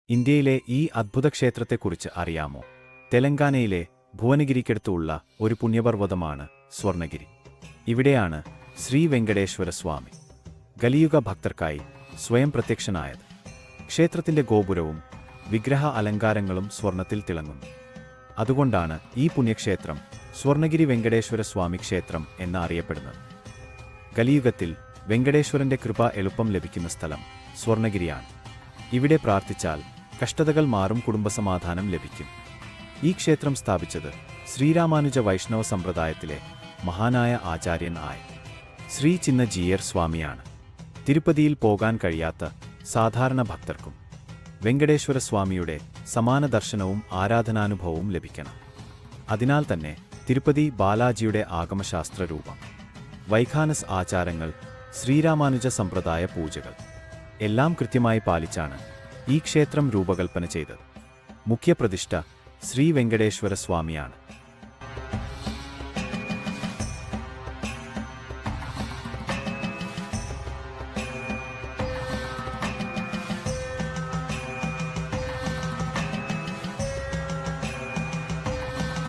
ഇന്ത്യയിലെ ഈ അദ്ഭുത ക്ഷേത്രത്തെക്കുറിച്ച് അറിയാമോ? തെലങ്കാനയിലെ ഭുവനഗിരിക്കടുത്തുള്ള ഒരു പുണ്യപർവ്വതമാണ് സ്വർണഗിരി. ഇവിടെയാണ് ശ്രീ വെങ്കടേശ്വര സ്വാമി കലിയുഗ ഭക്തർക്കായി സ്വയം പ്രത്യക്ഷനായത്. ക്ഷേത്രത്തിന്റെ ഗോപുരവും വിഗ്രഹ അലങ്കാരങ്ങളും സ്വർണത്തിൽ തിളങ്ങുന്നു. അതുകൊണ്ടാണ് ഈ പുണ്യക്ഷേത്രം സ്വർണഗിരി വെങ്കടേശ്വര സ്വാമി ക്ഷേത്രം എന്ന് അറിയപ്പെടുന്നത്. കലിയുഗത്തിൽ വെങ്കടേശ്വരന്റെ കൃപ എളുപ്പം ലഭിക്കുന്ന സ്ഥലം സ്വർണഗിരിയാണ്. ഇവിടെ പ്രാർത്ഥിച്ചാൽ കഷ്ടതകൾ മാറും, കുടുംബസമാധാനം ലഭിക്കും. ഈ ക്ഷേത്രം സ്ഥാപിച്ചത് ശ്രീരാമാനുജ വൈഷ്ണവ സമ്പ്രദായത്തിലെ മഹാനായ ആചാര്യൻ ആയ ശ്രീ ചിന്നജീയർ സ്വാമിയാണ്. തിരുപ്പതിയിൽ പോകാൻ കഴിയാത്ത സാധാരണ ഭക്തർക്കും വെങ്കടേശ്വര സ്വാമിയുടെ സമാന ദർശനവും ആരാധനാനുഭവവും ലഭിക്കണം. അതിനാൽ തന്നെ തിരുപ്പതി ബാലാജിയുടെ ആഗമശാസ്ത്ര രൂപം, വൈഖാനസ് ആചാരങ്ങൾ, ശ്രീരാമാനുജ സമ്പ്രദായ പൂജകൾ എല്ലാം കൃത്യമായി പാലിച്ചാണ് ഈ ക്ഷേത്രം രൂപകൽപ്പന ചെയ്തത്. മുഖ്യപ്രതിഷ്ഠ ശ്രീ വെങ്കടേശ്വര സ്വാമിയാണ്.